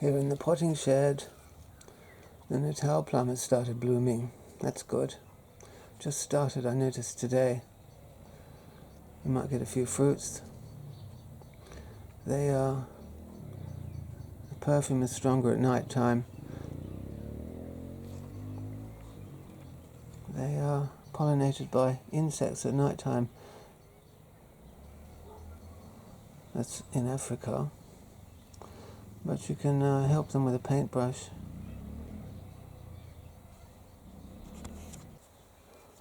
Here in the potting shed, the Natal Plum has started blooming. That's good. Just started, I noticed today. You might get a few fruits. The perfume is stronger at night time. They are pollinated by insects at night time. That's in Africa. But you can help them with a paintbrush.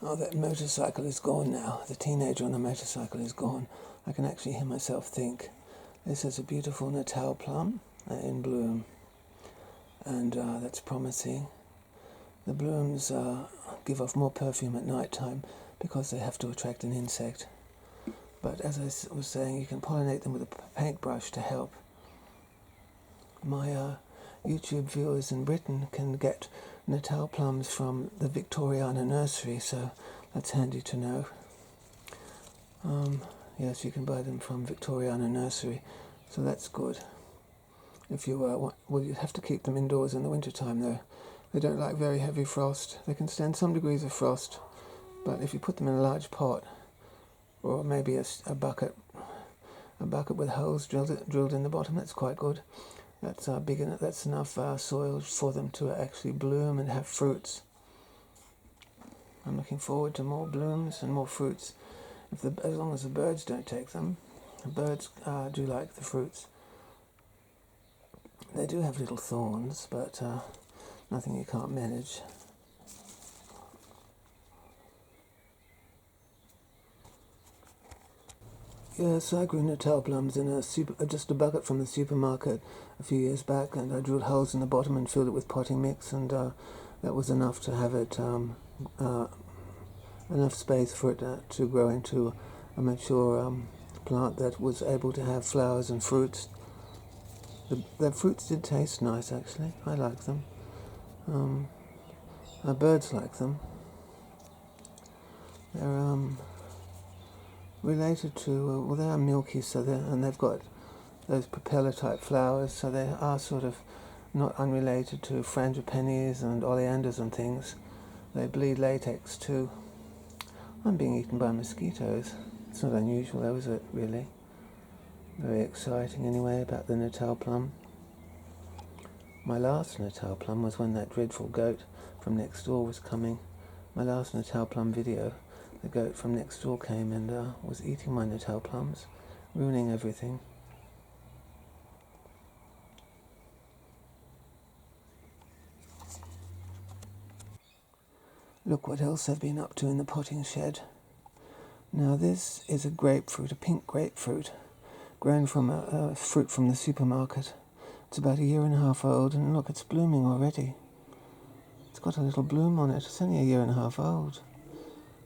Oh, that motorcycle is gone now. The teenager on the motorcycle is gone. I can actually hear myself think. This is a beautiful Natal Plum in bloom. And that's promising. The blooms give off more perfume at night time because they have to attract an insect. But as I was saying, you can pollinate them with a paintbrush to help. My YouTube viewers in Britain can get Natal plums from the Victoriana nursery, so that's handy to know. Yes, you can buy them from Victoriana nursery, so that's good. If you well, you have to keep them indoors in the winter time though. They don't like very heavy frost. They can stand some degrees of frost, but if you put them in a large pot, or maybe a bucket with holes drilled in the bottom, that's quite good. That's big enough. That's enough soil for them to actually bloom and have fruits. I'm looking forward to more blooms and more fruits. As long as the birds don't take them. The birds do like the fruits. They do have little thorns, but nothing you can't manage. Yes, I grew Natal plums in just a bucket from the supermarket a few years back, and I drilled holes in the bottom and filled it with potting mix, and that was enough to have it enough space for it to grow into a mature plant that was able to have flowers and fruits. The fruits did taste nice, actually. I like them. Birds like them. They're related to, well, they are milky, and they've got those propeller-type flowers, so they are sort of not unrelated to frangipanis and oleanders and things. They bleed latex too. I'm being eaten by mosquitoes. It's not unusual though, is it, really? Very exciting anyway about the Natal Plum. My last Natal Plum was when that dreadful goat from next door was coming. My last Natal Plum video, the goat from next door came and was eating my Natal plums, ruining everything. Look what else I've been up to in the potting shed. Now this is a grapefruit, a pink grapefruit, grown from a fruit from the supermarket. It's about 1.5 years old, and look, it's blooming already. It's got a little bloom on it. It's only 1.5 years old.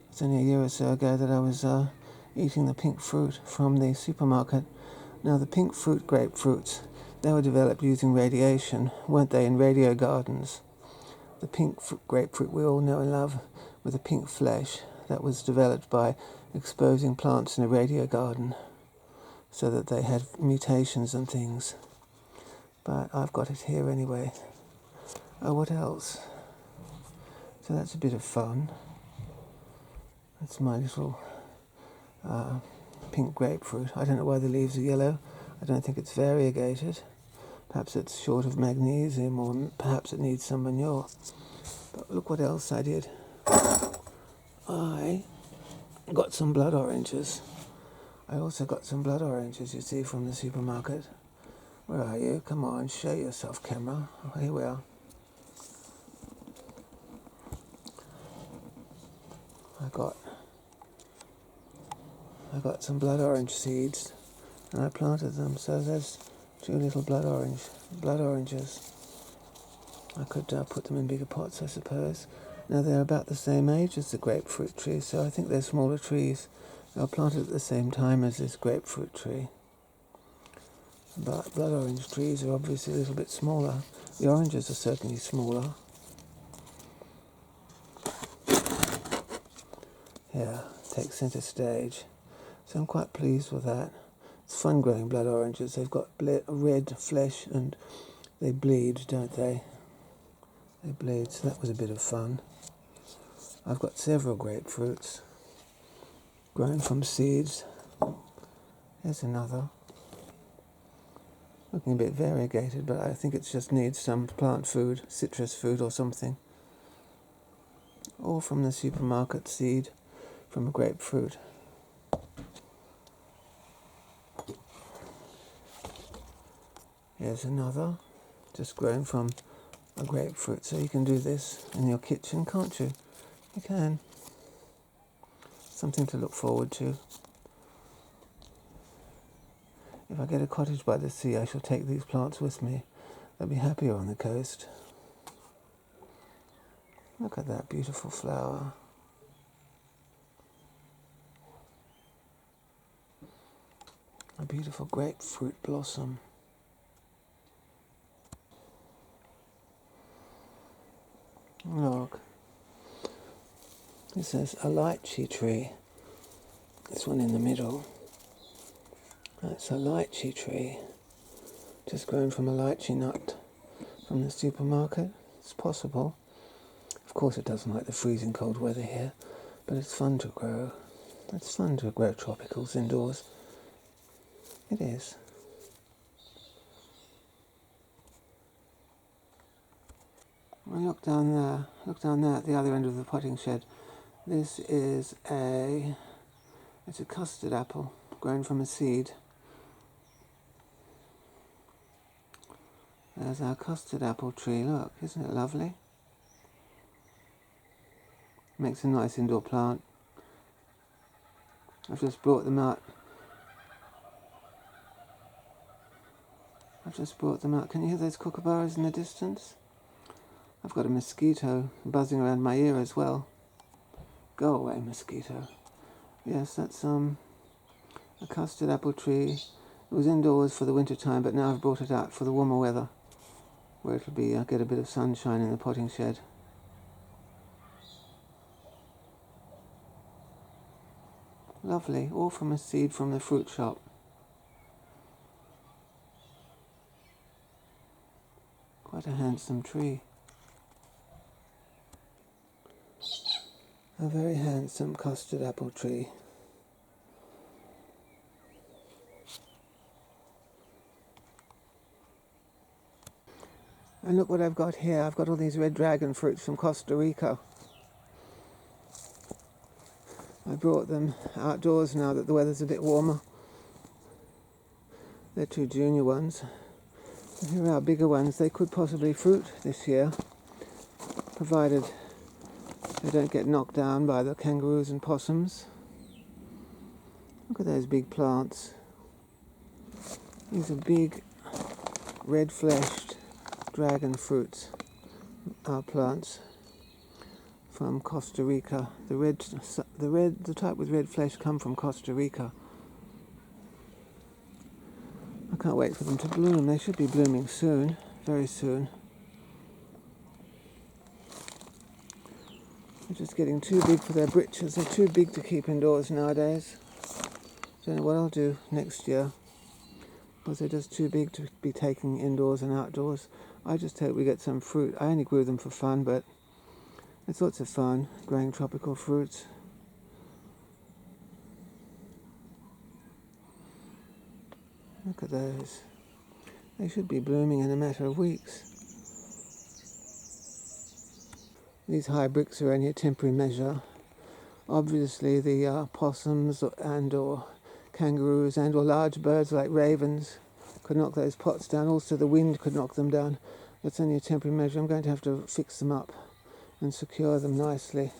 It's only a year or so ago that I was eating the pink fruit from the supermarket. Now the pink fruit grapefruits, they were developed using radiation, weren't they, in radio gardens? The pink grapefruit we all know and love, with the pink flesh, that was developed by exposing plants in a radio garden so that they had mutations and things. But I've got it here anyway. Oh, what else? So that's a bit of fun. That's my little pink grapefruit. I don't know why the leaves are yellow. I don't think it's variegated. Perhaps it's short of magnesium, or perhaps it needs some manure. But look what else I did. I got some blood oranges. I also got some blood oranges, you see, from the supermarket. Where are you? Come on, show yourself, camera. Oh, here we are. I got some blood orange seeds, and I planted them. So there's 2 little blood oranges. I could put them in bigger pots, I suppose. Now they're about the same age as the grapefruit tree, so I think they're smaller trees. They were planted at the same time as this grapefruit tree. But blood orange trees are obviously a little bit smaller. The oranges are certainly smaller. Yeah, take centre stage. So I'm quite pleased with that. It's fun growing blood oranges. They've got red flesh and They bleed, don't they? They bleed, so that was a bit of fun. I've got several grapefruits grown from seeds. There's another. Looking a bit variegated, but I think it just needs some plant food, citrus food or something. All from the supermarket seed from a grapefruit. Here's another, just grown from a grapefruit. So you can do this in your kitchen, can't you? You can. Something to look forward to. If I get a cottage by the sea, I shall take these plants with me. They'll be happier on the coast. Look at that beautiful flower. A beautiful grapefruit blossom. Look. This is a lychee tree. This one in the middle. That's a lychee tree. Just grown from a lychee nut from the supermarket. It's possible. Of course it doesn't like the freezing cold weather here, but it's fun to grow. It's fun to grow tropicals indoors. It is. Well, look down there. Look down there at the other end of the potting shed. This is it's a custard apple grown from a seed. There's our custard apple tree. Look, isn't it lovely? Makes a nice indoor plant. I've just brought them out. Can you hear those kookaburras in the distance? I've got a mosquito buzzing around my ear as well. Go away, mosquito. Yes, that's a custard apple tree. It was indoors for the winter time, but now I've brought it out for the warmer weather, where it'll be get a bit of sunshine in the potting shed. Lovely, all from a seed from the fruit shop. Quite a handsome tree. A very handsome custard apple tree. And look what I've got here. I've got all these red dragon fruits from Costa Rica. I brought them outdoors now that the weather's a bit warmer. They're two junior ones. And here are bigger ones. They could possibly fruit this year, provided they don't get knocked down by the kangaroos and possums. Look at those big plants. These are big, red-fleshed dragon fruits, plants from Costa Rica. The type with red flesh come from Costa Rica. I can't wait for them to bloom. They should be blooming soon, very soon. They're just getting too big for their britches. They're too big to keep indoors nowadays. Don't know what I'll do next year, because they're just too big to be taking indoors and outdoors. I just hope we get some fruit. I only grew them for fun, but it's lots of fun growing tropical fruits. Look at those. They should be blooming in a matter of weeks. These high bricks are only a temporary measure. Obviously the possums and or kangaroos and or large birds like ravens could knock those pots down. Also the wind could knock them down. That's only a temporary measure. I'm going to have to fix them up and secure them nicely.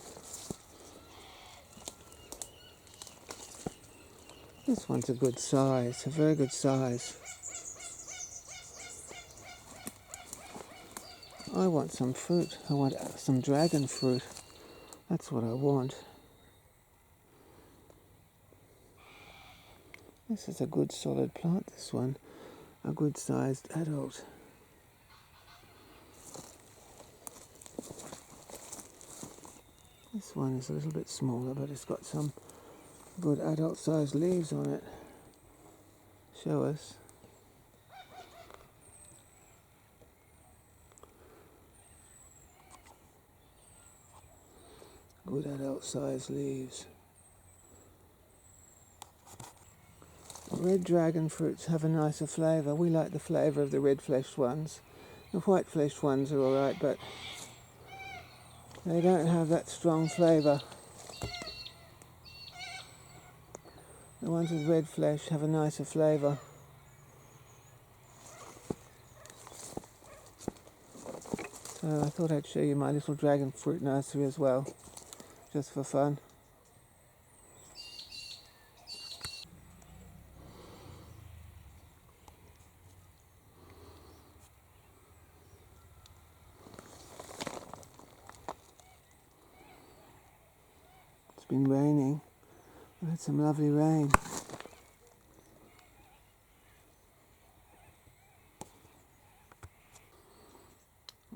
This one's a good size, a very good size. I want some fruit. I want some dragon fruit. That's what I want. This is a good solid plant, this one. A good sized adult. This one is a little bit smaller, but it's got some good adult sized leaves on it. Show us. Good adult sized leaves. Red dragon fruits have a nicer flavour. We like the flavour of the red fleshed ones. The white fleshed ones are alright, but they don't have that strong flavour. The ones with red flesh have a nicer flavour. So I thought I'd show you my little dragon fruit nursery as well, just for fun. It's been raining. We've had some lovely rain.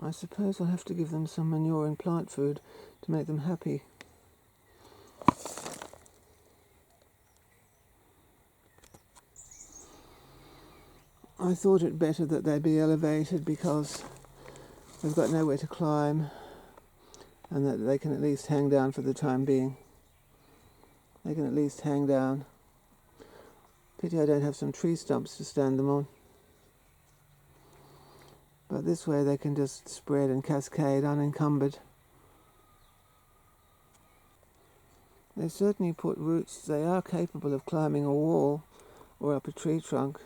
I suppose I'll have to give them some manure and plant food to make them happy. I thought it better that they be elevated because they've got nowhere to climb, and that they can at least hang down for the time being. They can at least hang down. Pity I don't have some tree stumps to stand them on. But this way they can just spread and cascade unencumbered. They certainly put roots. They are capable of climbing a wall or up a tree trunk.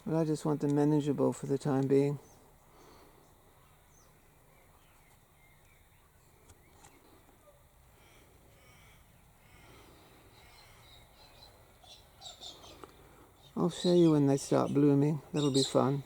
But I just want them manageable for the time being. I'll show you when they start blooming. That'll be fun.